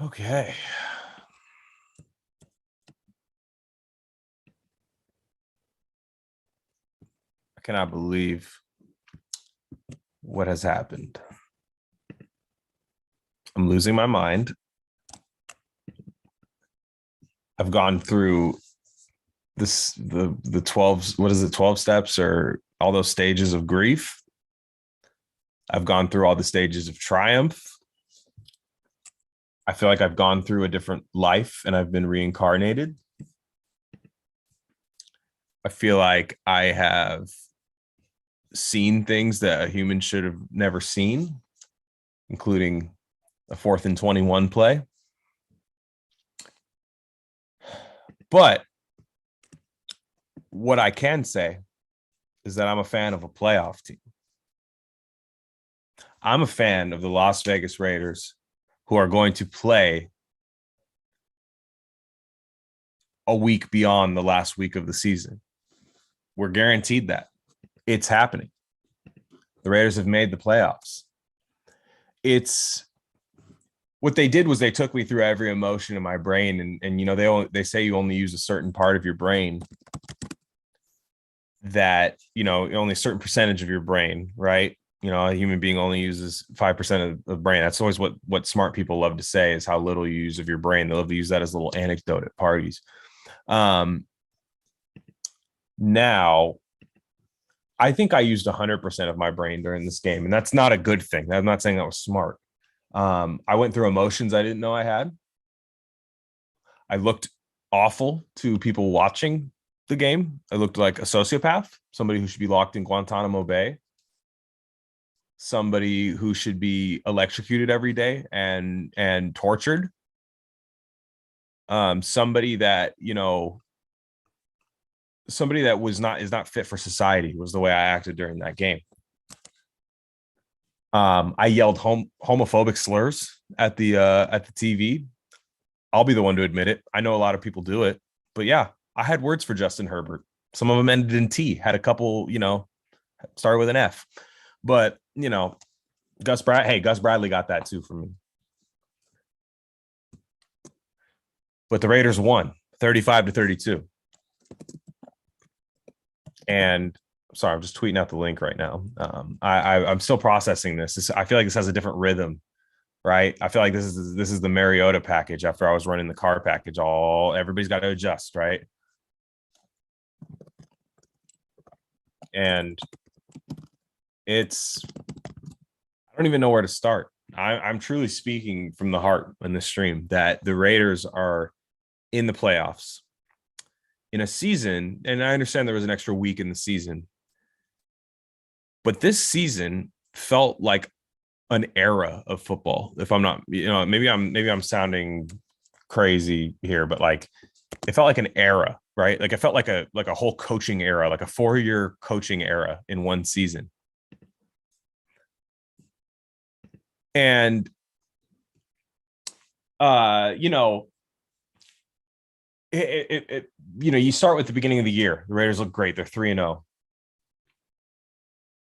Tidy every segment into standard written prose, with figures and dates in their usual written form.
Okay. I cannot believe what has happened. I'm losing my mind. I've gone through the 12, what is it, 12 steps or all those stages of grief. I've gone through all the stages of triumph. I feel like I've gone through a different life and I've been reincarnated. I feel like I have seen things that a human should have never seen, including a 4th and 21 play. But what I can say is that I'm a fan of a playoff team. I'm a fan of the Las Vegas Raiders, who are going to play a week beyond the last week of the season. We're guaranteed that. It's happening. The Raiders have made the playoffs. It's what they did was they took me through every emotion in my brain, and you know they say you only use a certain part of your brain, that only a certain percentage of your brain, right? A human being only uses 5% of the brain. That's always what smart people love to say, is how little you use of your brain. They love to use that as a little anecdote at parties. Now, I think I used 100% of my brain during this game, and that's not a good thing. I'm not saying that was smart. I went through emotions I didn't know I had. I looked awful to people watching the game. I looked like a sociopath, somebody who should be locked in Guantanamo Bay, somebody who should be electrocuted every day and tortured. Somebody that is not fit for society was the way I acted during that game. I yelled homophobic slurs at the TV. I'll be the one to admit it. I know a lot of people do it, but yeah, I had words for Justin Herbert. Some of them ended in T, had a couple, started with an F, but Gus Bradley got that too from me. But the Raiders won 35-32. And sorry, I'm just tweeting out the link right now. I'm still processing this. I feel like this has a different rhythm, right? I feel like this is the Mariota package after I was running the Carr package. Everybody's got to adjust, right? And I don't even know where to start. I'm truly speaking from the heart in this stream that the Raiders are in the playoffs in a season, and I understand there was an extra week in the season, but this season felt like an era of football. If I'm not, maybe I'm sounding crazy here, but like it felt like an era, right? Like it felt like a whole coaching era, like a 4-year coaching era in one season. And you start with the beginning of the year. The Raiders look great. They're 3-0.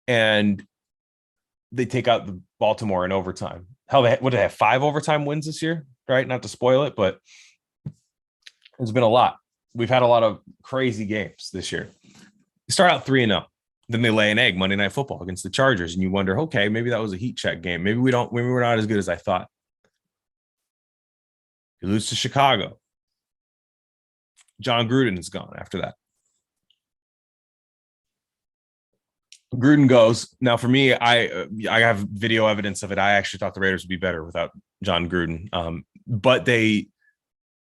And they take out the Baltimore in overtime. Hell, what did they have? 5 overtime wins this year, right? Not to spoil it, but there's been a lot. We've had a lot of crazy games this year. You start out 3-0. Then they lay an egg Monday Night Football against the Chargers, and you wonder, okay, maybe that was a heat check game. Maybe we're not as good as I thought. You lose to Chicago. John Gruden is gone after that. Gruden goes. Now, for me, I have video evidence of it. I actually thought the Raiders would be better without John Gruden. But they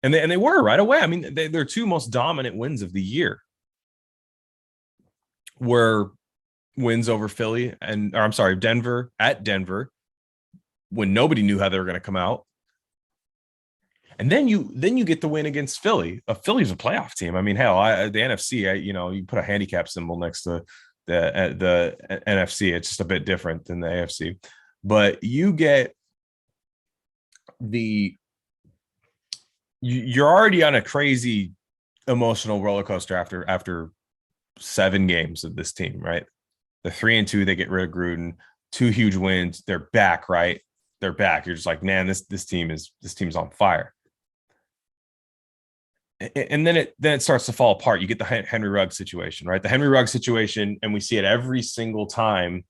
were right away. I mean, their 2 most dominant wins of the year were wins over Denver at Denver, when nobody knew how they were going to come out. And then you get the win against Philly. Philly's a playoff team. I mean, hell, the NFC, you put a handicap symbol next to the NFC. It's just a bit different than the AFC. But you're already on a crazy emotional roller coaster after 7 games of this team, right? The 3-2, they get rid of Gruden, 2 huge wins. They're back, right? they're back. You're just like, man, this team's on fire. And then it starts to fall apart. You get the Henry Ruggs situation, right? The Henry Ruggs situation, and we see it every single time.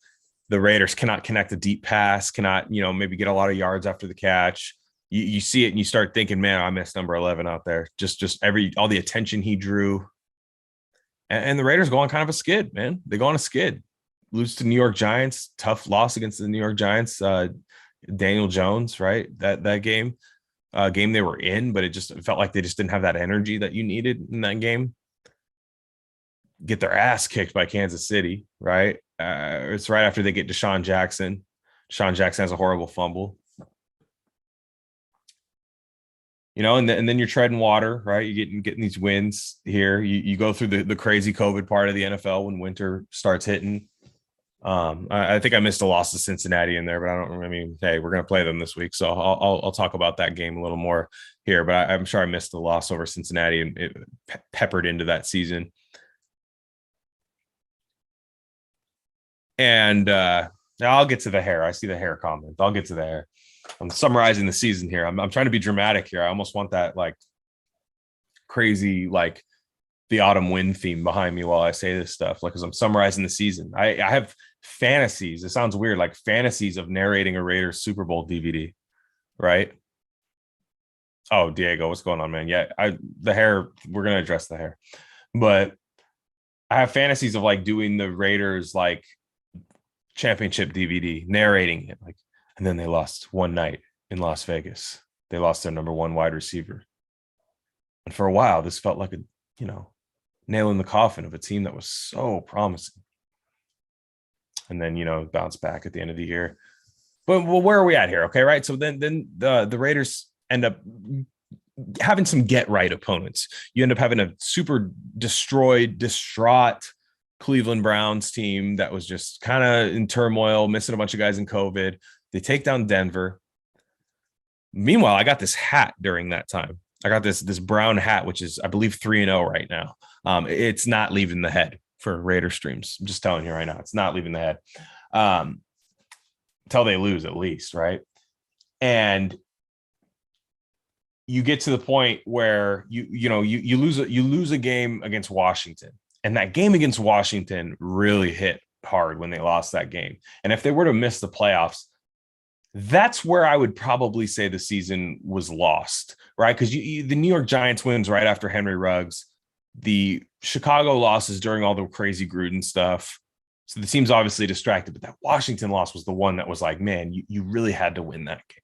The Raiders cannot connect a deep pass, cannot, maybe get a lot of yards after the catch. You see it and you start thinking, man, I missed number 11 out there. Just all the attention he drew. And the Raiders go on kind of a skid, man. They go on a skid. Lose to New York Giants, tough loss against the New York Giants. Daniel Jones, right? That game they were in, but it felt like they just didn't have that energy that you needed in that game. Get their ass kicked by Kansas City, right? It's right after they get Deshaun Jackson. Deshaun Jackson has a horrible fumble. And then you're treading water, right? You're getting these wins here. You go through the crazy COVID part of the NFL when winter starts hitting. I think I missed a loss to Cincinnati in there, but hey, we're going to play them this week. So I'll talk about that game a little more here, but I'm sure I missed the loss over Cincinnati and it peppered into that season. And I'll get to the hair. I see the hair comment. I'll get to the hair. I'm summarizing the season here. I'm trying to be dramatic here. I almost want that like crazy, like the autumn wind theme behind me while I say this stuff, like, because I'm summarizing the season. I have fantasies. It sounds weird, like fantasies of narrating a Raiders Super Bowl DVD, right? Oh, Diego, what's going on, man? Yeah, the hair. We're gonna address the hair, but I have fantasies of like doing the Raiders like championship DVD, narrating it, like, and then they lost one night in Las Vegas. They lost their number one wide receiver, and for a while, this felt like a nail in the coffin of a team that was so promising. And then, bounce back at the end of the year. But where are we at here? Okay, right. So then the Raiders end up having some get right opponents. You end up having a super distraught Cleveland Browns team that was just kind of in turmoil, missing a bunch of guys in COVID. They take down Denver. Meanwhile, I got this hat during that time. I got this brown hat, which is, I believe, 3-0 right now. It's not leaving the head for Raider streams. I'm just telling you right now, it's not leaving the head until they lose, at least, right? And you get to the point where you lose a game against Washington, and that game against Washington really hit hard when they lost that game. And if they were to miss the playoffs, that's where I would probably say the season was lost, right? Because the New York Giants wins right after Henry Ruggs, the Chicago losses during all the crazy Gruden stuff. So the team's obviously distracted, but that Washington loss was the one that was like, man, you really had to win that game.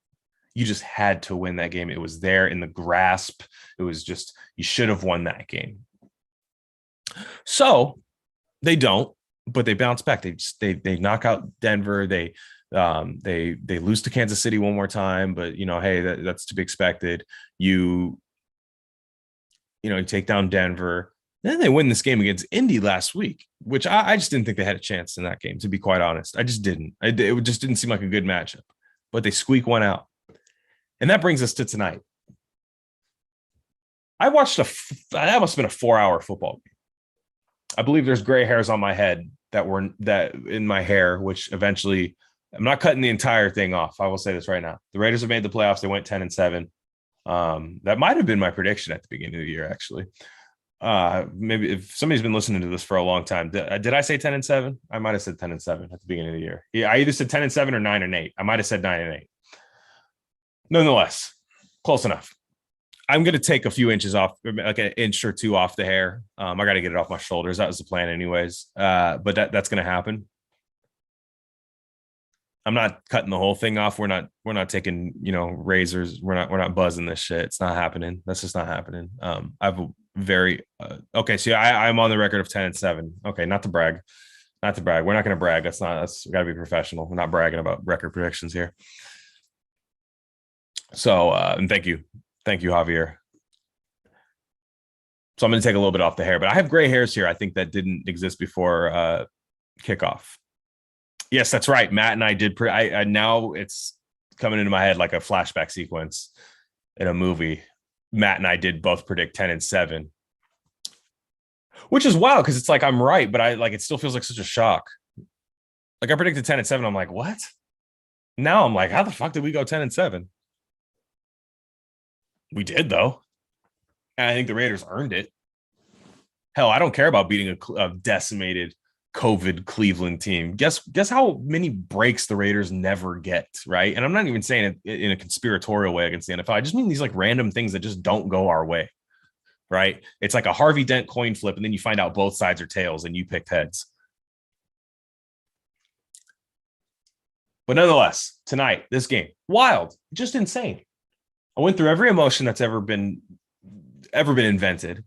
You just had to win that game. It was there in the grasp. It was just, you should have won that game. So they don't, but they bounce back. They knock out Denver. They lose to Kansas City one more time, but hey, that's to be expected. You take down Denver. Then they win this game against Indy last week, which I just didn't think they had a chance in that game, to be quite honest. I just didn't. It just didn't seem like a good matchup, but they squeak one out. And that brings us to tonight. I watched that must have been a 4-hour football game. I believe there's gray hairs on my head that in my hair, which eventually, I'm not cutting the entire thing off. I will say this right now. The Raiders have made the playoffs. They went 10-7. That might have been my prediction at the beginning of the year, actually. Maybe if somebody's been listening to this for a long time, did I say 10-7? I might have said 10-7 at the beginning of the year. Yeah, I either said 10-7 or 9-8. I might have said 9-8. Nonetheless, close enough. I'm going to take a few inches off, like an inch or two off the hair. I got to get it off my shoulders. That was the plan anyways. But that's going to happen. I'm not cutting the whole thing off. We're not taking, razors. We're not buzzing this shit. It's not happening. That's just not happening. I've a very, okay. So I'm on the record of 10-7. Okay. Not to brag. We're not going to brag. We got to be professional. We're not bragging about record predictions here. So, and thank you, Javier. So I'm going to take a little bit off the hair, but I have gray hairs here. I think that didn't exist before kickoff. Yes, that's right. Matt and I did. I now it's coming into my head like a flashback sequence in a movie. Matt and I did both predict 10-7, which is wild because it's like I'm right, but it still feels like such a shock. Like I predicted 10-7. I'm like, what? Now I'm like, how the fuck did we go 10-7? We did though. And I think the Raiders earned it. Hell, I don't care about beating a decimated COVID Cleveland team. Guess how many breaks the Raiders never get, right? And I'm not even saying it in a conspiratorial way against the NFL. I just mean these like random things that just don't go our way, right? It's like a Harvey Dent coin flip, and then you find out both sides are tails, and you picked heads. But nonetheless, tonight, this game, wild, just insane. I went through every emotion that's ever been invented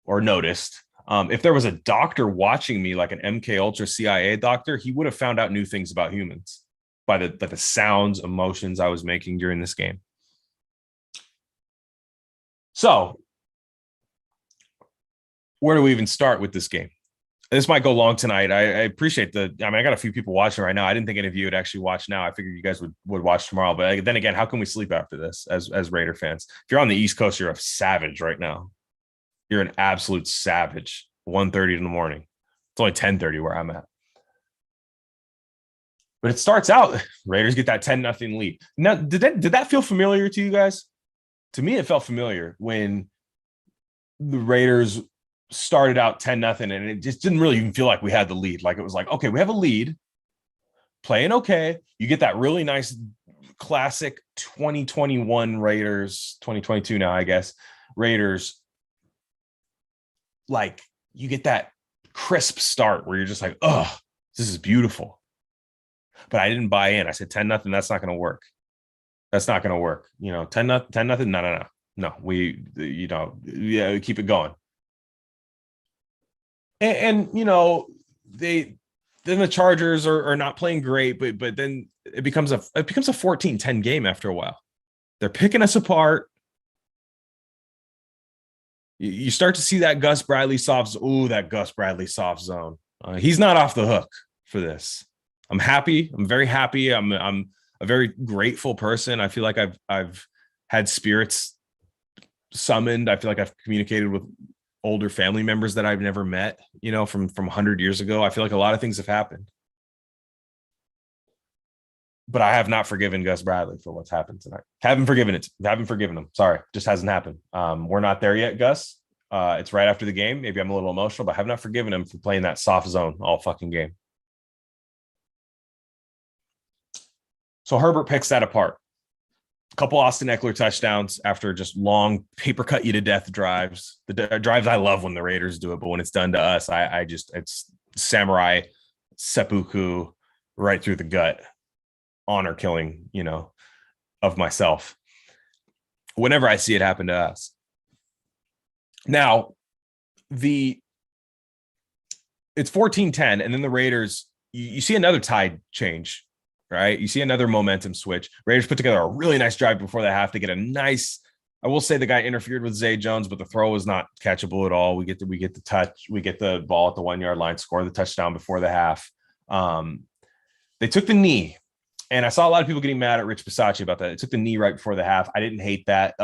or noticed. If there was a doctor watching me, like an MK Ultra CIA doctor, he would have found out new things about humans by the sounds, emotions I was making during this game. So, where do we even start with this game? This might go long tonight. I appreciate I got a few people watching right now. I didn't think any of you would actually watch now. I figured you guys would watch tomorrow. But then again, how can we sleep after this as Raider fans? If you're on the East Coast, you're a savage right now. You're an absolute savage. 1:30 in the morning. It's only 10:30 where I'm at. But it starts out, Raiders get that 10-0 lead. Now, did that feel familiar to you guys? To me, it felt familiar when the Raiders started out 10-0, and it just didn't really even feel like we had the lead. Like it was like, okay, we have a lead, playing okay. You get that really nice classic 2021 Raiders, 2022 now, I guess, Raiders. Like you get that crisp start where you're just like, oh, this is beautiful. But I didn't buy in. I said 10-0. That's not going to work. That's not going to work. 10-0. No. We, keep it going. And then the Chargers are not playing great, but then it becomes a 14-10 game after a while. They're picking us apart. You start to see that Gus Bradley soft zone. He's not off the hook for this. I'm happy. I'm very happy. I'm a very grateful person. I feel like I've had spirits summoned. I feel like I've communicated with older family members that I've never met, from 100 years ago. I feel like a lot of things have happened. But I have not forgiven Gus Bradley for what's happened tonight. Haven't forgiven him. Sorry, just hasn't happened. We're not there yet, Gus. It's right after the game. Maybe I'm a little emotional, but I have not forgiven him for playing that soft zone all fucking game. So Herbert picks that apart. A couple Austin Eckler touchdowns after just long paper cut you to death drives. The drives I love when the Raiders do it, but when it's done to us, it's samurai seppuku right through the gut. Honor killing, of myself whenever I see it happen to us. Now, it's 14-10, and then the Raiders, you see another tide change, right? You see another momentum switch. Raiders put together a really nice drive before the half to get a nice, I will say the guy interfered with Zay Jones, but the throw was not catchable at all. We get the touch, we get the ball at the 1 yard line, score the touchdown before the half. They took the knee. And I saw a lot of people getting mad at Rich Bisaccia about that. It took the knee right before the half. I didn't hate that.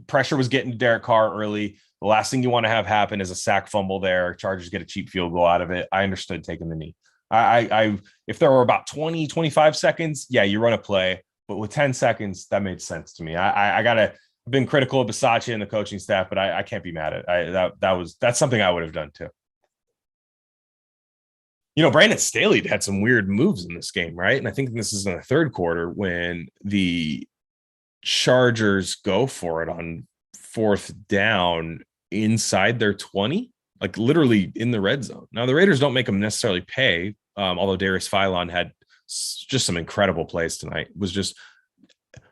Pressure was getting to Derek Carr early. The last thing you want to have happen is a sack fumble there. Chargers get a cheap field goal out of it. I understood taking the knee. If there were about 20, 25 seconds, yeah, you run a play. But with 10 seconds, that made sense to me. I've been critical of Bisaccia and the coaching staff, but I can't be mad at it. That's something I would have done too. Brandon Staley had some weird moves in this game, right? And I think this is in the third quarter when the Chargers go for it on fourth down inside their 20, like literally in the red zone. Now, the Raiders don't make them necessarily pay, although Darius Philon had just some incredible plays tonight. It was just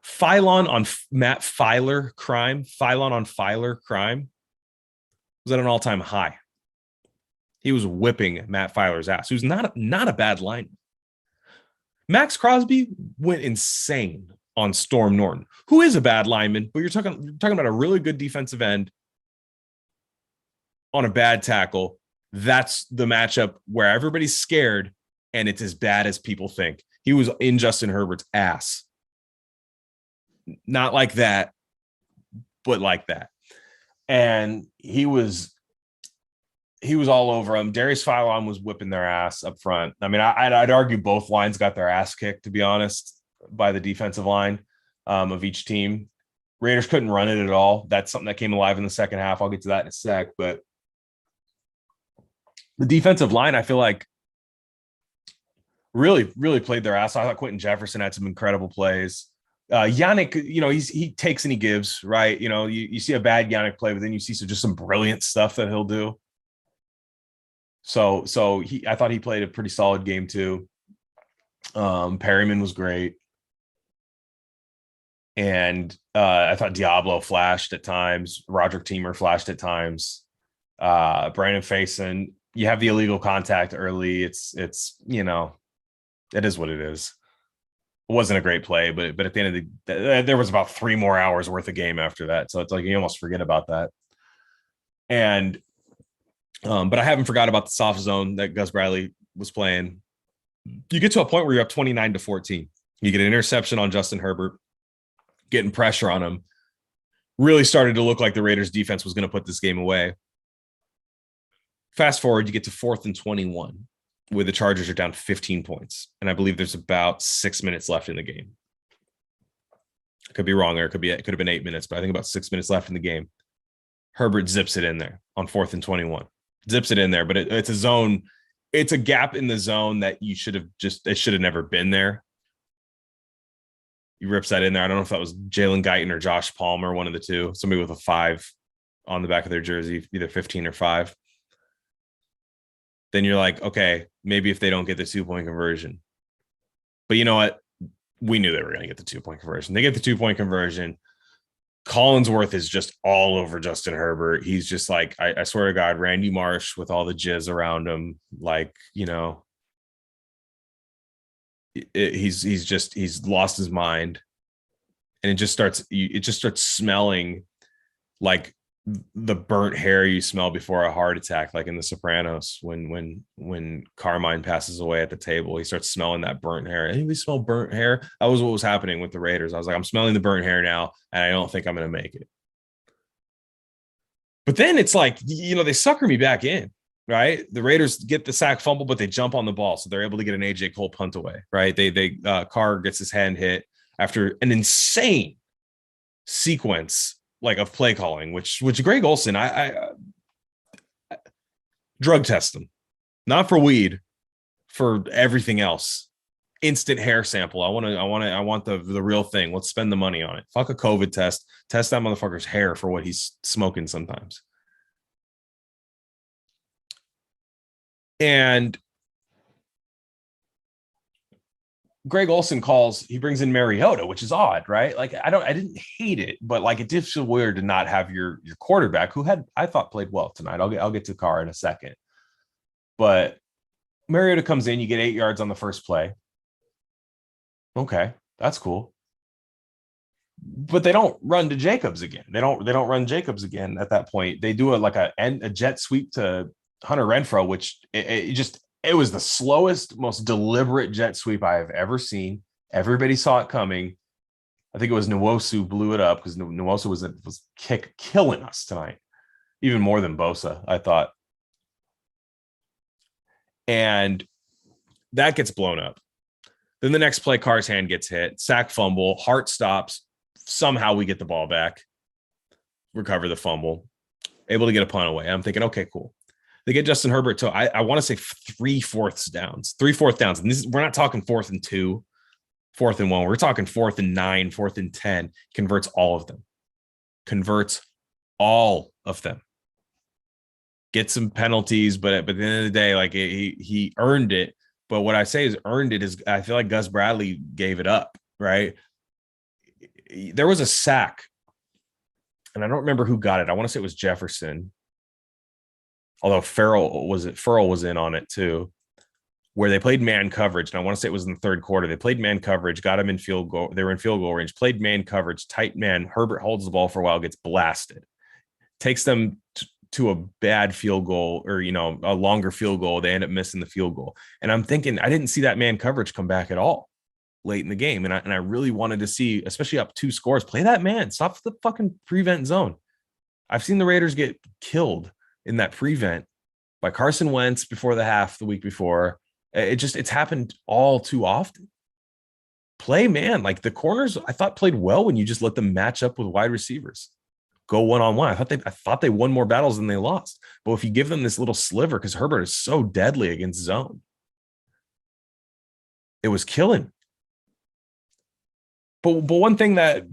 Philon on Matt Filer crime. Philon on Filer crime was at an all-time high. He was whipping Matt Filer's ass, who's not a bad lineman. Max Crosby went insane on Storm Norton, who is a bad lineman, but you're talking about a really good defensive end on a bad tackle. That's the matchup where everybody's scared, and it's as bad as people think. He was in Justin Herbert's ass. Not like that, but like that. And he was all over him. Darius Philon was whipping their ass up front. I mean, I'd argue both lines got their ass kicked, to be honest. by the defensive line of each team. Raiders couldn't run it at all. That's something that came alive in the second half. I'll get to that in a sec. But the defensive line, I feel like, really, really played their ass. I thought Quentin Jefferson had some incredible plays. Yannick, he takes and he gives, right? You see a bad Yannick play, but then you see just some brilliant stuff that he'll do. So I thought he played a pretty solid game too. Perryman was great. And I thought Diablo flashed at times. Roderick Teamer flashed at times. Brandon Faison, you have the illegal contact early. It's it is what it is. It wasn't a great play, but at the end of there was about 3 more hours worth of game after that. So it's like you almost forget about that. And but I haven't forgot about the soft zone that Gus Bradley was playing. You get to a point where you're up 29-14. You get an interception on Justin Herbert, getting pressure on him. Really started to look like the Raiders defense was going to put this game away. Fast forward, you get to 4th and 21, where the Chargers are down 15 points. And I believe there's about 6 minutes left in the game. I could be wrong there. It could have been 8 minutes, but I think about 6 minutes left in the game. Herbert zips it in there on 4th and 21. Zips it in there, but it's a zone. It's a gap in the zone that it should have never been there. He rips that in there. I don't know if that was Jalen Guyton or Josh Palmer, one of the two. Somebody with a 5 on the back of their jersey, either 15 or 5. Then you're like, okay, maybe if they don't get the 2-point conversion. But you know what? We knew they were going to get the 2-point conversion. They get the 2-point conversion. Collinsworth is just all over Justin Herbert. He's just like, I swear to God, Randy Marsh with all the jizz around him. Like, he's lost his mind. And it just starts smelling like the burnt hair you smell before a heart attack, like in The Sopranos, when Carmine passes away at the table, he starts smelling that burnt hair. Anybody smell burnt hair? That was what was happening with the Raiders. I was like, I'm smelling the burnt hair now, and I don't think I'm going to make it. But then it's like, they sucker me back in, right? The Raiders get the sack fumble, but they jump on the ball, so they're able to get an AJ Cole punt away, right? Carr gets his hand hit after an insane sequence of play calling, which Greg Olsen, I drug test him, not for weed, for everything else. Instant hair sample. I want the real thing. Let's spend the money on it. Fuck a COVID test. Test that motherfucker's hair for what he's smoking sometimes. And Greg Olsen he brings in Mariota, which is odd, right? Like, I didn't hate it, but it did feel weird to not have your quarterback, who I thought played well tonight. I'll get to Carr in a second. But Mariota comes in, you get 8 yards on the first play. Okay, that's cool. But they don't run to Jacobs again. They don't run Jacobs again at that point. They do a jet sweep to Hunter Renfrow, which it was the slowest, most deliberate jet sweep I have ever seen. Everybody saw it coming. I think it was Nwosu blew it up because Nwosu was killing us tonight, even more than Bosa, I thought. And that gets blown up. Then the next play, Carr's hand gets hit, sack fumble, Hart stops. Somehow we get the ball back, recover the fumble, able to get a punt away. I'm thinking, okay, cool. They get Justin Herbert to, I want to say 3 4th downs. And we're not talking 4th and 2, 4th and 1. We're talking 4th and 9, 4th and 10. Converts all of them. Get some penalties, but at the end of the day, he earned it. But what I say is earned it is, I feel like Gus Bradley gave it up, right? There was a sack, and I don't remember who got it. I want to say it was Jefferson. Although Farrell was in on it too, where they played man coverage. And I want to say it was in the third quarter. They played man coverage, got him in field goal. They were in field goal range, played man coverage, tight man. Herbert holds the ball for a while, gets blasted, takes them to a bad field goal, or, a longer field goal. They end up missing the field goal. And I'm thinking, I didn't see that man coverage come back at all late in the game. And I really wanted to see, especially up 2 scores, play that man. Stop the fucking prevent zone. I've seen the Raiders get killed in that prevent by Carson Wentz before the half the week before. It's happened all too often. play man. Like the corners, I thought played well when you just let them match up with wide receivers, go one-on-one. I thought they won more battles than they lost. But if you give them this little sliver, because Herbert is so deadly against zone, it was killing. But one thing that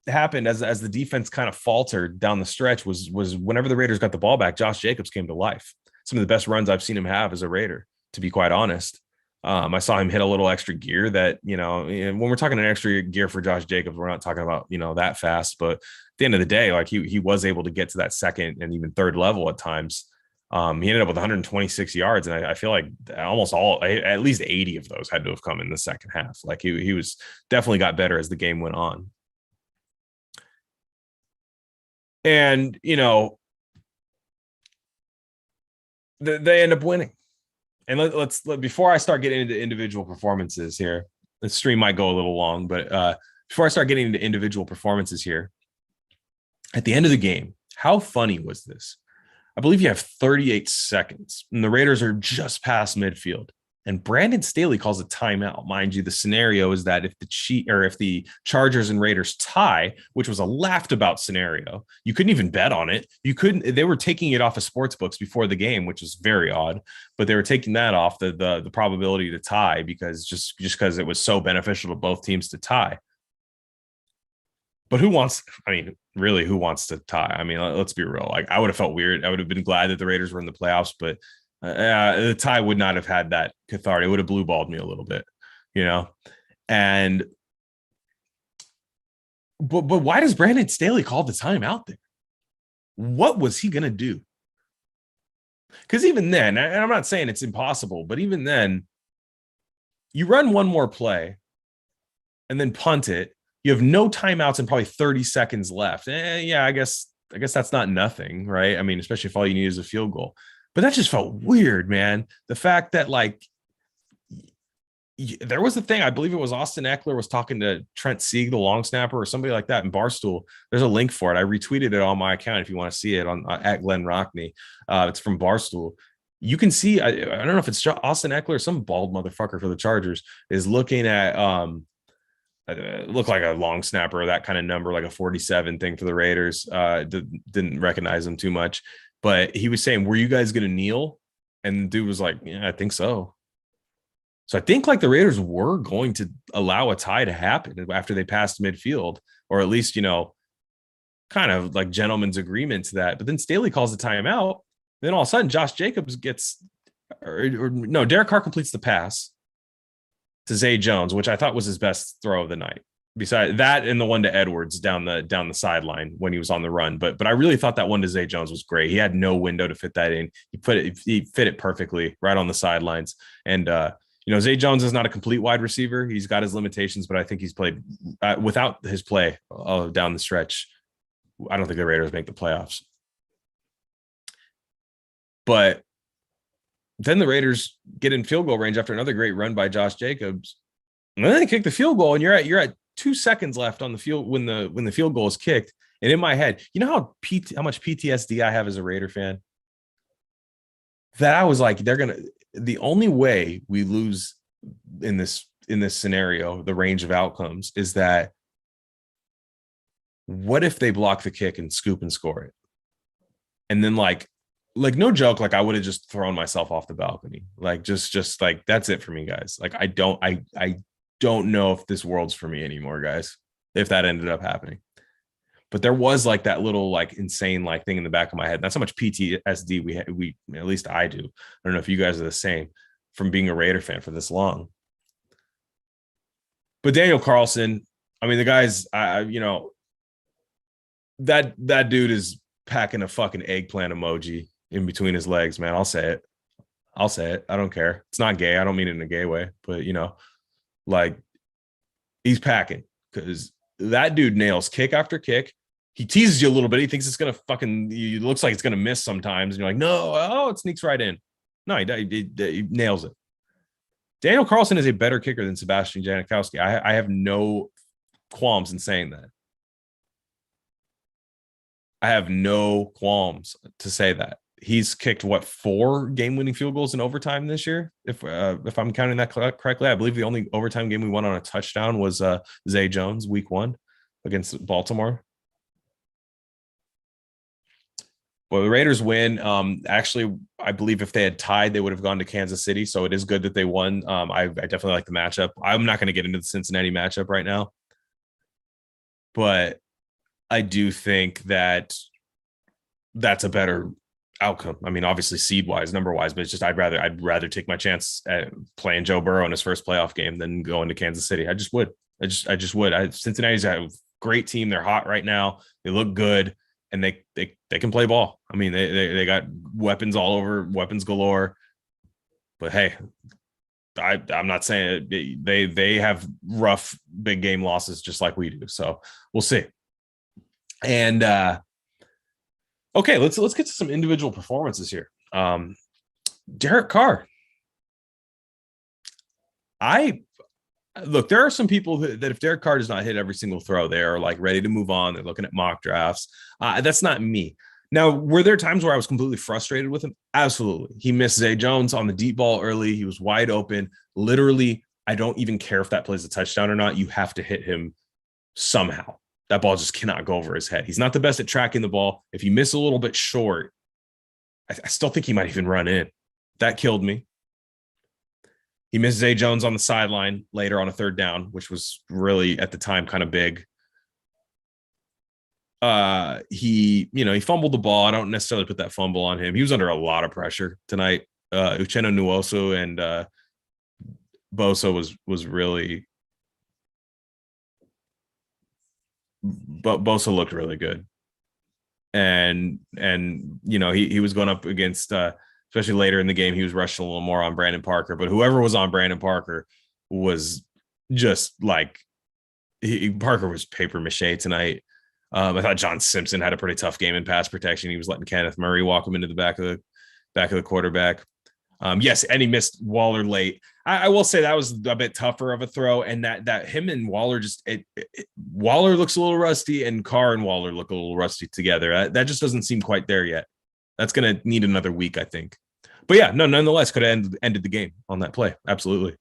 happened as the defense kind of faltered down the stretch was whenever the Raiders got the ball back, Josh Jacobs came to life. Some of the best runs I've seen him have as a Raider, to be quite honest. I saw him hit a little extra gear that, when we're talking an extra gear for Josh Jacobs, we're not talking about, that fast. But at the end of the day, like he was able to get to that second and even third level at times. He ended up with 126 yards, and I feel like almost at least 80 of those had to have come in the second half. Like he was definitely got better as the game went on. And, they end up winning. And let's before I start getting into individual performances here, the stream might go a little long, but before I start getting into individual performances here, at the end of the game, how funny was this? I believe you have 38 seconds, and the Raiders are just past midfield. And Brandon Staley calls a timeout. Mind you, the scenario is that if the Chargers and Raiders tie, which was a laughed about scenario, you couldn't even bet on it. They were taking it off of sports books before the game, which is very odd, but they were taking that off the probability to tie because because it was so beneficial to both teams to tie. But who wants to tie? I mean, let's be real. Like, I would have felt weird. I would have been glad that the Raiders were in the playoffs, but the tie would not have had that cathartic. It would have blue balled me a little bit, and but why does Brandon Staley call the timeout there? What was he going to do? Because even then, and I'm not saying it's impossible, but even then, you run one more play and then punt it. You have no timeouts and probably 30 seconds left. Yeah, I guess that's not nothing, right? I mean, especially if all you need is a field goal. But that just felt weird, man. The fact that, like, there was a thing, I believe it was Austin Eckler was talking to Trent Sieg, the long snapper, or somebody like that in Barstool. There's a link for it. I retweeted it on my account if you want to see it on at Glen Rockney. It's from Barstool. You can see, I don't know if it's Austin Eckler or some bald motherfucker for the Chargers is looking at looked like a long snapper, that kind of number, like a 47 thing for the Raiders. Didn't recognize him too much, but he was saying, were you guys going to kneel? And the dude was like, yeah, I think so. So I think like the Raiders were going to allow a tie to happen after they passed midfield, or at least, kind of like gentleman's agreement to that. But then Staley calls the timeout. Then all of a sudden Josh Jacobs Derek Carr completes the pass to Zay Jones, which I thought was his best throw of the night. Besides that, and the one to Edwards down the sideline when he was on the run. But I really thought that one to Zay Jones was great. He had no window to fit that in. He fit it perfectly right on the sidelines. And Zay Jones is not a complete wide receiver. He's got his limitations, but I think he's played without his play down the stretch. I don't think the Raiders make the playoffs. But then the Raiders get in field goal range after another great run by Josh Jacobs. And then they kick the field goal, and you're at 2 seconds left on the field when the field goal is kicked. And in my head, you know how much PTSD I have as a Raider fan? That I was like, the only way we lose in this scenario, the range of outcomes, is that what if they block the kick and scoop and score it? And then like no joke, like I would have just thrown myself off the balcony. Like just like, that's it for me, guys. Like I don't know if this world's for me anymore, guys, if that ended up happening. But there was like that little like insane like thing in the back of my head. That's how much PTSD we at least I do. I don't know if you guys are the same from being a Raider fan for this long. But Daniel Carlson, I mean, the guy's that dude is packing a fucking eggplant emoji in between his legs, man. I'll say it. I don't care. It's not gay. I don't mean it in a gay way, but like he's packing, because that dude nails kick after kick. He teases you a little bit. He thinks it's going to it looks like it's going to miss sometimes. And you're like, no, it sneaks right in. No, he nails it. Daniel Carlson is a better kicker than Sebastian Janikowski. I have no qualms in saying that. I have no qualms to say that. he's kicked what 4 game-winning field goals in overtime this year. If I'm counting that correctly, I believe the only overtime game we won on a touchdown was Zay Jones week 1 against Baltimore. Well, the Raiders win. Actually, I believe if they had tied, they would have gone to Kansas City. So it is good that they won. I definitely like the matchup. I'm not going to get into the Cincinnati matchup right now, but I do think that that's a better outcome. I mean, obviously seed wise, number wise, but it's just I'd rather take my chance at playing Joe Burrow in his first playoff game than going to Kansas City. I just would. I just would. Cincinnati's a great team. They're hot right now. They look good, and they can play ball. I mean, they got weapons all over, weapons galore. But hey, I'm not saying they have rough big game losses just like we do. So we'll see. And okay, let's get to some individual performances here. Derek Carr. Look, there are some people that if Derek Carr does not hit every single throw, they are like ready to move on. They're looking at mock drafts. That's not me. Now, were there times where I was completely frustrated with him? Absolutely. He missed Zay Jones on the deep ball early. He was wide open. Literally, I don't even care if that plays a touchdown or not. You have to hit him somehow. That ball just cannot go over his head. He's not the best at tracking the ball. If you miss a little bit short, I still think he might even run in. That killed me. He missed Zay Jones on the sideline later on a 3rd down, which was really at the time kind of big. He fumbled the ball. I don't necessarily put that fumble on him. He was under a lot of pressure tonight. Uchenna Nwosu and Bosa was really, but Bosa looked really good. And he was going up against especially later in the game, he was rushing a little more on Brandon Parker, but whoever was on Brandon Parker was just like Parker was paper mache tonight. I thought John Simpson had a pretty tough game in pass protection. He was letting Kenneth Murray walk him into the back of the quarterback. Yes, and he missed Waller late. I will say that was a bit tougher of a throw, and that him and Waller Waller looks a little rusty, and Carr and Waller look a little rusty together. That just doesn't seem quite there yet. That's going to need another week, I think. But yeah, no, nonetheless, could have ended the game on that play. Absolutely.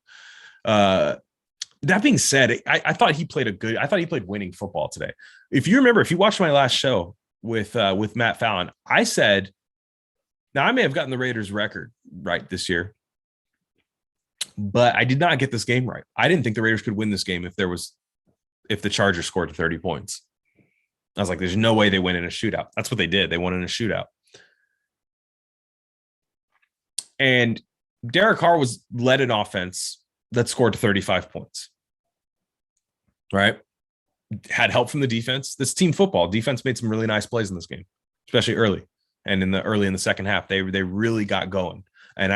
That being said, I thought he played winning football today. If you remember, if you watched my last show with Matt Fallon, I said, now I may have gotten the Raiders record right this year, but I did not get this game right. I didn't think the Raiders could win this game if the Chargers scored 30 points. I was like, there's no way they win in a shootout. That's what they did. They won in a shootout. And Derek Carr led an offense that scored 35 points, right? Had help from the defense. This team football defense made some really nice plays in this game, especially early. And in the second half, they really got going. And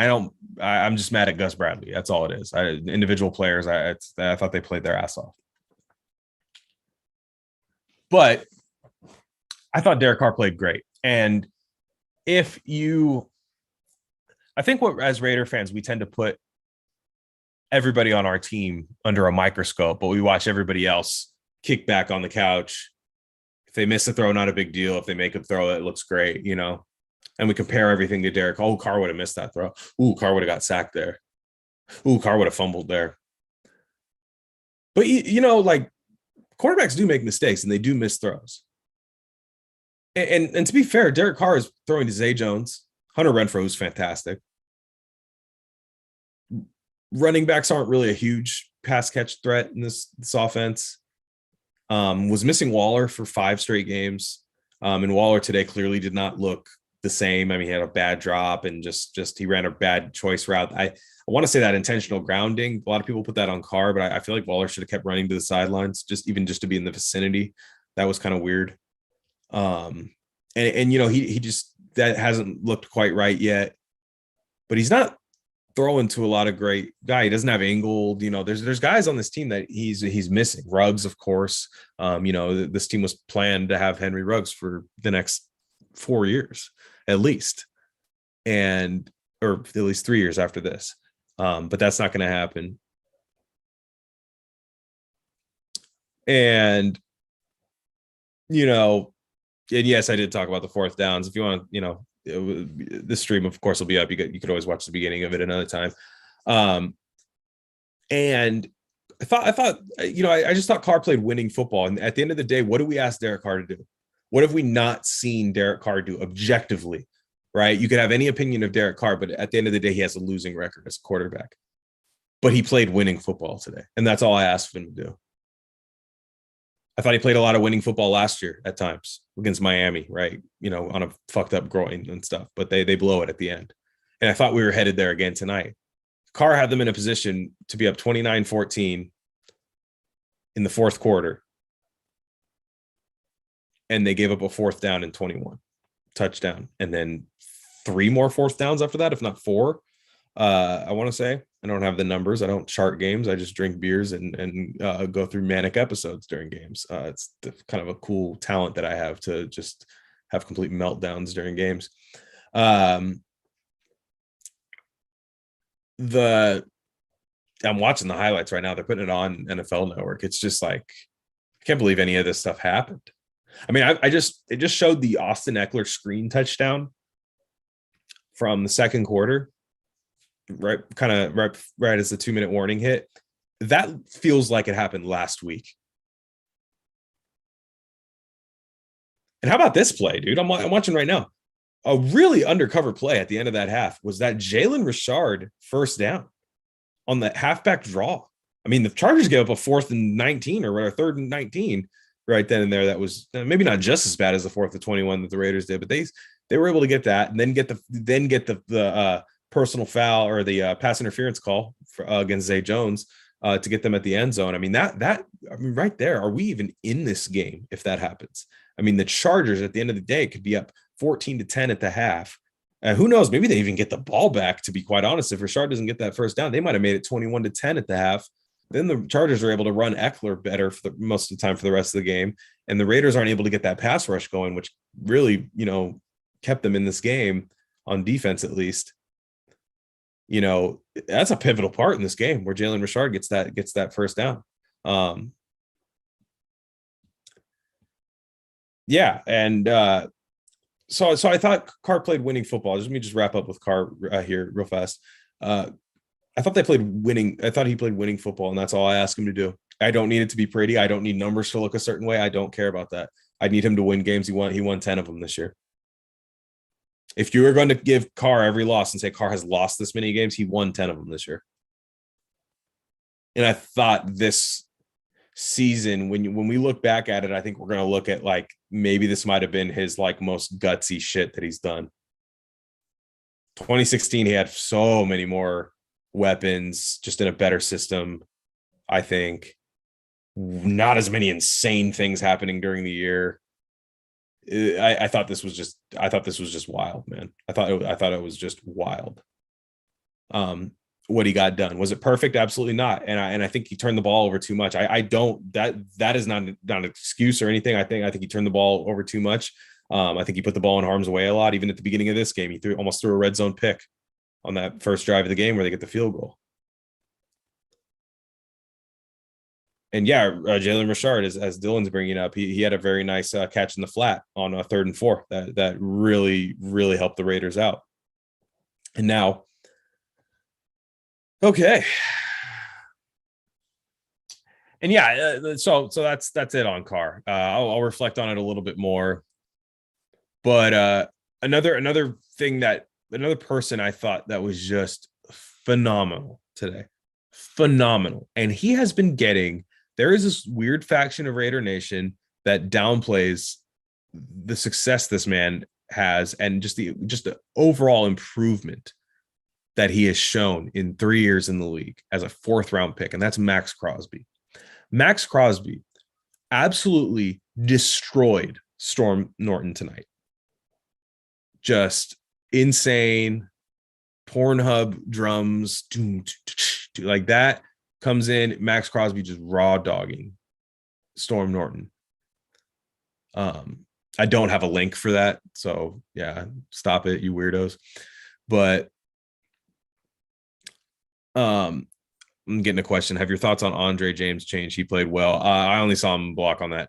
I'm just mad at Gus Bradley. That's all it is. Individual players, I thought they played their ass off. But I thought Derek Carr played great. And I think as Raider fans, we tend to put everybody on our team under a microscope, but we watch everybody else kick back on the couch. If they miss a throw, not a big deal. If they make a throw, it looks great, And we compare everything to Derek. Oh, Carr would have missed that throw. Ooh, Carr would have got sacked there. Ooh, Carr would have fumbled there. But, like quarterbacks do make mistakes and they do miss throws. And to be fair, Derek Carr is throwing to Zay Jones. Hunter Renfrow is fantastic. Running backs aren't really a huge pass catch threat in this offense. Was missing Waller for 5 straight games. And Waller today clearly did not look the same. I mean, he had a bad drop and just he ran a bad choice route. I want to say that intentional grounding. A lot of people put that on Carr, but I feel like Waller should have kept running to the sidelines, just to be in the vicinity. That was kind of weird. He just, that hasn't looked quite right yet, but he's not throwing to a lot of great guy. He doesn't have angled, there's guys on this team that he's missing. Ruggs, of course. This team was planned to have Henry Ruggs for the next 4 years, at least. Or at least 3 years after this. But that's not going to happen. And, And yes, I did talk about the fourth downs. If you want, the stream, of course, will be up. You could always watch the beginning of it another time. And I just thought Carr played winning football. And at the end of the day, what do we ask Derek Carr to do? What have we not seen Derek Carr do objectively? Right? You could have any opinion of Derek Carr, but at the end of the day, he has a losing record as a quarterback. But he played winning football today, and that's all I asked him to do. I thought he played a lot of winning football last year at times against Miami, right? On a fucked up groin and stuff, but they blow it at the end. And I thought we were headed there again tonight. Carr had them in a position to be up 29-14 in the fourth quarter, and they gave up a fourth down and 21 touchdown, and then 3 more fourth downs after that, if not 4. I want to say, I don't have the numbers. I don't chart games. I just drink beers and go through manic episodes during games. It's kind of a cool talent that I have to just have complete meltdowns during games. I'm watching the highlights right now. They're putting it on NFL Network. It's just like, I can't believe any of this stuff happened. I mean, it just showed the Austin Eckler screen touchdown from the second quarter, right as the 2-minute warning hit. That feels like it happened last week. And how about this play, dude? I'm watching right now. A really undercover play at the end of that half was that Jalen Richard first down on the halfback draw. I mean, the Chargers gave up a 4th and 19 or a 3rd and 19 right then and there. That was maybe not just as bad as the 4th and 21 that the Raiders did, but they were able to get that and then get the personal foul or the pass interference call against Zay Jones to get them at the end zone. I mean, right there, are we even in this game if that happens? I mean, the Chargers at the end of the day could be up 14-10 at the half. Who knows? Maybe they even get the ball back, to be quite honest. If Richard doesn't get that first down, they might have made it 21-10 at the half. Then the Chargers are able to run Eckler better for most of the time for the rest of the game. And the Raiders aren't able to get that pass rush going, which really, kept them in this game on defense, at least. That's a pivotal part in this game where Jalen Richard gets that first down. Yeah. And so I thought Carr played winning football. Let me just wrap up with Carr here real fast. I thought he played winning football, and that's all I ask him to do. I don't need it to be pretty. I don't need numbers to look a certain way. I don't care about that. I need him to win games. He won 10 of them this year. If you were going to give Carr every loss and say Carr has lost this many games, he won 10 of them this year. And I thought this season, when we look back at it, I think we're going to look at like maybe this might have been his like most gutsy shit that he's done. 2016, he had so many more weapons, just in a better system. I think not as many insane things happening during the year. I thought this was just wild, man. I thought it was just wild. What he got done. Was it perfect? Absolutely not. And I think he turned the ball over too much. That is not an excuse or anything. I think he turned the ball over too much. I think he put the ball in harm's way a lot. Even at the beginning of this game, he almost threw a red zone pick on that first drive of the game where they get the field goal. And yeah, Jalen Richard, as Dylan's bringing up, he had a very nice catch in the flat on a 3rd and 4 that really, really helped the Raiders out. And now, okay. And yeah, so that's it on Carr. I'll reflect on it a little bit more. But another person I thought that was just phenomenal today. Phenomenal. And he has been getting, there is this weird faction of Raider Nation that downplays the success this man has and just the overall improvement that he has shown in 3 years in the league as a 4th round pick. And that's Max Crosby. Max Crosby absolutely destroyed Storm Norton tonight. Just insane. Pornhub drums, like that comes in. Max Crosby just raw dogging Storm Norton. I don't have a link for that, so yeah, stop it, you weirdos. But I'm getting a question. Have your thoughts on Andre James changed? He played well. I only saw him block on that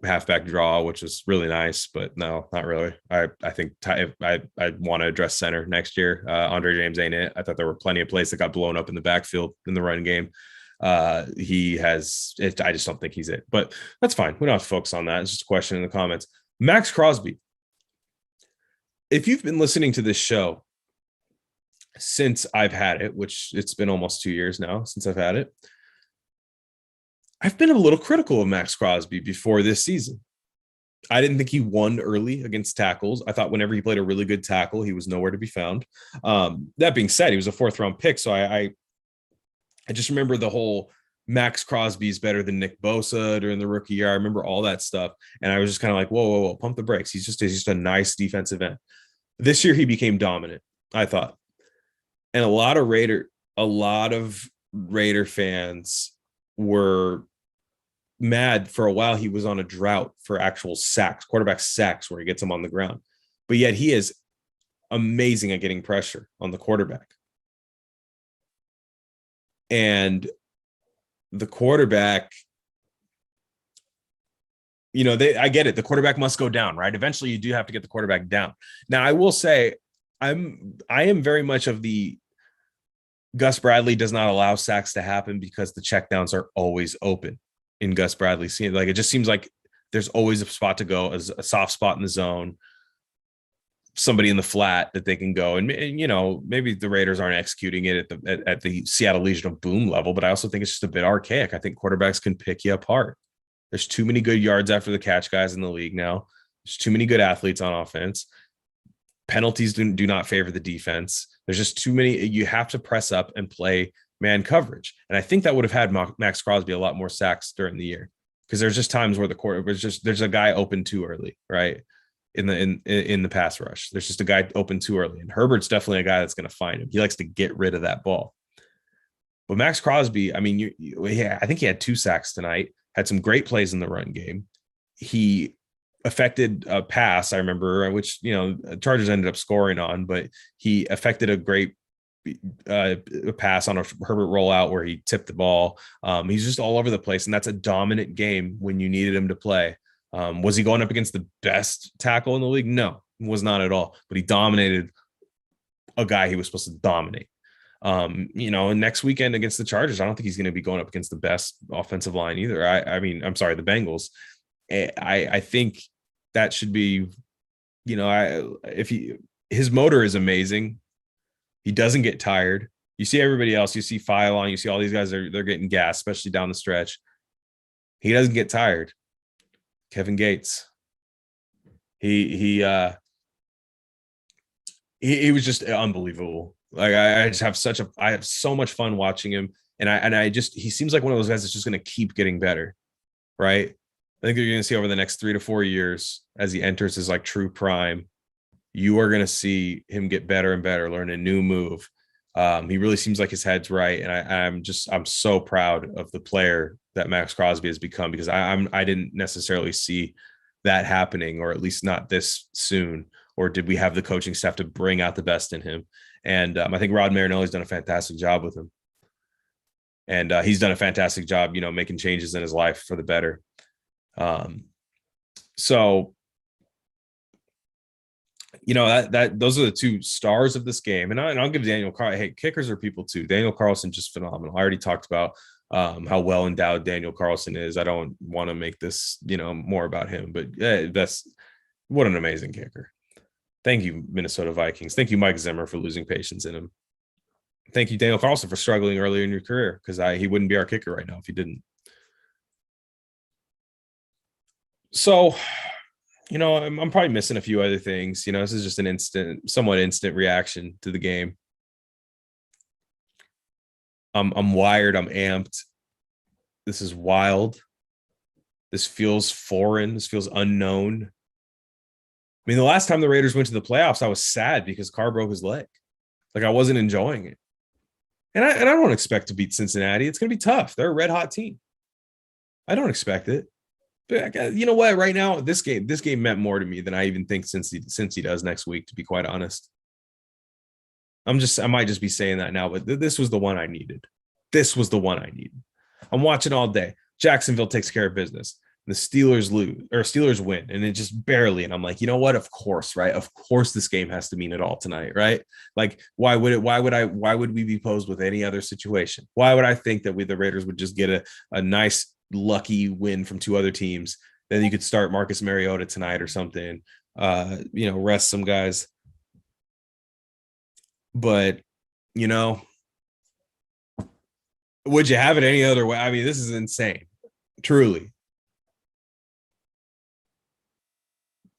halfback draw, which is really nice, but no, not really. I think I want to address center next year. Andre James ain't it. I thought there were plenty of plays that got blown up in the backfield in the run game. He has it. I just don't think he's it, but that's fine. We don't have to focus on that. It's just a question in the comments. Max Crosby. If you've been listening to this show since I've had it, which it's been almost 2 years now since I've had it, I've been a little critical of Max Crosby before this season. I didn't think he won early against tackles. I thought whenever he played a really good tackle, he was nowhere to be found. That being said, he was a 4th-round pick, so I just remember the whole Max Crosby is better than Nick Bosa during the rookie year. I remember all that stuff, and I was just kind of like, whoa, pump the brakes. He's just a nice defensive end. This year, he became dominant, I thought, and a lot of Raider fans were mad for a while. He was on a drought for actual sacks, quarterback sacks, where he gets them on the ground, but yet he is amazing at getting pressure on the quarterback. And the quarterback, I get it. The quarterback must go down, right? Eventually you do have to get the quarterback down. Now, I will say I am very much of the Gus Bradley does not allow sacks to happen because the checkdowns are always open in Gus Bradley's scene. Like, it just seems like there's always a spot to go, a soft spot in the zone, somebody in the flat that they can go. And maybe the Raiders aren't executing it at the Seattle Legion of Boom level, but I also think it's just a bit archaic. I think quarterbacks can pick you apart. There's too many good yards after the catch guys in the league now. There's too many good athletes on offense. Penalties do not favor the defense. There's just too many. You have to press up and play man coverage. And I think that would have had Max Crosby a lot more sacks during the year, because there's just times where the quarter was just, there's a guy open too early, right? In the pass rush, there's just a guy open too early. And Herbert's definitely a guy that's going to find him. He likes to get rid of that ball. But Max Crosby, I mean, I think he had 2 sacks tonight, had some great plays in the run game. He affected a pass, I remember, which, Chargers ended up scoring on, but he affected a great pass on a Herbert rollout where he tipped the ball. He's just all over the place, and that's a dominant game when you needed him to play. Was he going up against the best tackle in the league? No, was not at all, but he dominated a guy he was supposed to dominate. And next weekend against the Chargers, I don't think he's going to be going up against the best offensive line either. I'm sorry, the Bengals. I think that should be, his motor is amazing. He doesn't get tired. You see everybody else, you see Phylon, you see all these guys, they're getting gas, especially down the stretch. He doesn't get tired. Kevin Gates. He was just unbelievable. Like, I have so much fun watching him. And he seems like one of those guys that's just going to keep getting better. Right. I think you're going to see over the next 3 to 4 years, as he enters his true prime, you are going to see him get better and better, learn a new move. He really seems like his head's right. And I'm so proud of the player that Max Crosby has become, because I didn't necessarily see that happening, or at least not this soon. Or did we have the coaching staff to bring out the best in him? And I think Rod Marinelli's done a fantastic job with him. And he's done a fantastic job, making changes in his life for the better. So, those are the 2 stars of this game. And I'll give Daniel Carr. Hey, kickers are people too. Daniel Carlson, just phenomenal. I already talked about how well endowed Daniel Carlson is. I don't want to make this, more about him, but that's what an amazing kicker. Thank you, Minnesota Vikings. Thank you, Mike Zimmer, for losing patience in him. Thank you, Daniel Carlson, for struggling earlier in your career, because he wouldn't be our kicker right now if he didn't. So, I'm probably missing a few other things. This is just an somewhat instant reaction to the game. I'm wired. I'm amped. This is wild. This feels foreign. This feels unknown. I mean, the last time the Raiders went to the playoffs, I was sad because Carr broke his leg. I wasn't enjoying it. And I don't expect to beat Cincinnati. It's going to be tough. They're a red hot team. I don't expect it. But you know what? Right now, this game meant more to me than I even think since he does next week, to be quite honest. I might just be saying that now, but this was the one I needed. This was the one I needed. I'm watching all day. Jacksonville takes care of business. The Steelers lose or Steelers win, and it just barely. And I'm like, you know what? Of course, right? Of course, this game has to mean it all tonight, right? Like, why would it? Why would we be posed with any other situation? Why would I think that the Raiders would just get a nice lucky win from two other teams? Then you could start Marcus Mariota tonight or something. Rest some guys. But you know, would you have it any other way? I mean, this is insane. Truly.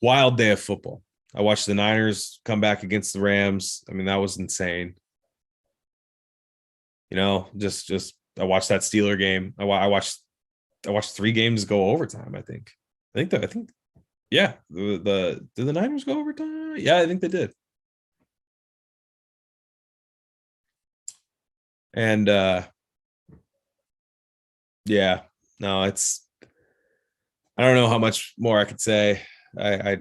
Wild day of football. I watched the Niners come back against the Rams. I mean, that was insane. Just I watched that Steeler game. I watched three games go overtime. Yeah. Did the Niners go overtime? Yeah, I think they did. And yeah, no, I don't know how much more I could say. I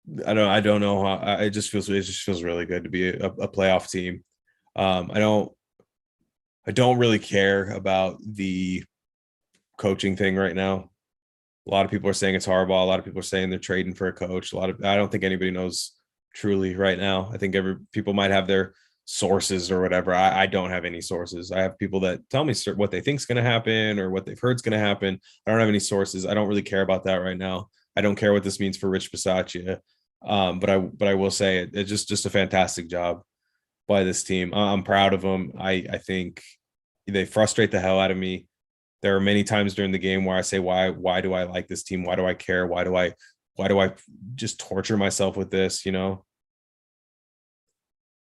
don't know how. It just feels really good to be a playoff team. I don't really care about the coaching thing right now. A lot of people are saying it's Harbaugh. A lot of people are saying they're trading for a coach. I don't think anybody knows truly right now. I think people might have their sources or whatever. I don't have any sources. I have people that tell me what they think is going to happen or what they've heard is going to happen. I don't have any sources. I don't really care about that right now. I don't care what this means for Rich Bisaccia. But I will say it's just a fantastic job by this team. I'm proud of them. I think they frustrate the hell out of me. There are many times during the game where I say, why do I like this team? Why do I care? Why do I just torture myself with this,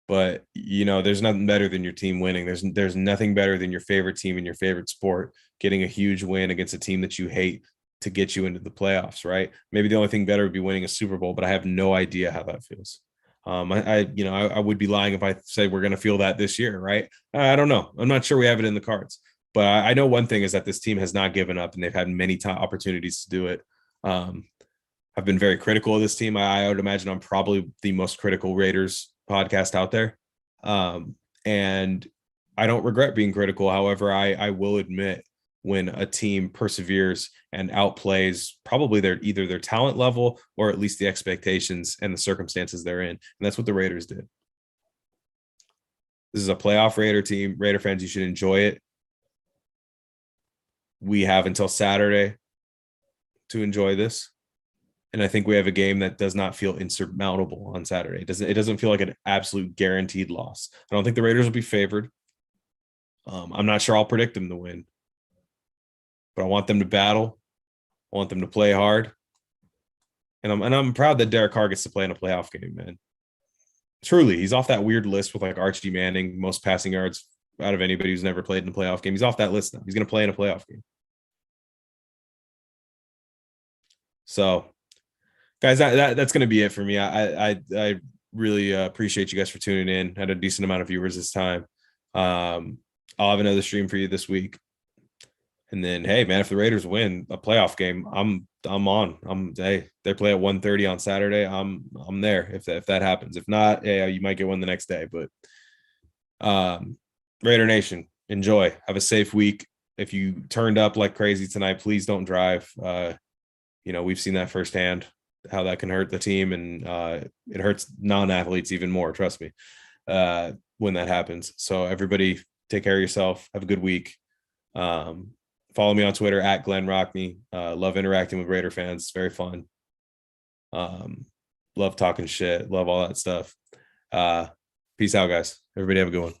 But there's nothing better than your team winning. There's nothing better than your favorite team in your favorite sport getting a huge win against a team that you hate to get you into the playoffs, right? Maybe the only thing better would be winning a Super Bowl, but I have no idea how that feels. I would be lying if I said we're going to feel that this year, right? I don't know. I'm not sure we have it in the cards, but I know one thing is that this team has not given up, and they've had many opportunities to do it. I've been very critical of this team. I would imagine I'm probably the most critical Raiders podcast out there, and I don't regret being critical. However, I will admit when a team perseveres and outplays probably either their talent level or at least the expectations and the circumstances they're in. And that's what the Raiders did. This is a playoff Raider team. Raider fans, you should enjoy it. We have until Saturday to enjoy this. And I think we have a game that does not feel insurmountable on Saturday. It doesn't feel like an absolute guaranteed loss. I don't think the Raiders will be favored. I'm not sure I'll predict them to win, but I want them to battle. I want them to play hard. And I'm proud that Derek Carr gets to play in a playoff game, man. Truly, he's off that weird list with like Archie Manning, most passing yards out of anybody who's never played in a playoff game. He's off that list now. He's going to play in a playoff game. So, guys, that's going to be it for me. I really appreciate you guys for tuning in. I had a decent amount of viewers this time. I'll have another stream for you this week. And then, hey, man, if the Raiders win a playoff game, I'm on. They play at 1:30 on Saturday. I'm there if that happens. If not, yeah, you might get one the next day. But Raider Nation, enjoy. Have a safe week. If you turned up like crazy tonight, please don't drive. We've seen that firsthand, how that can hurt the team, and it hurts non-athletes even more. Trust me, when that happens. So everybody, take care of yourself. Have a good week. Follow me on Twitter at Glen Rockney. Love interacting with Raider fans. It's very fun. Love talking shit. Love all that stuff. Peace out, guys. Everybody have a good one.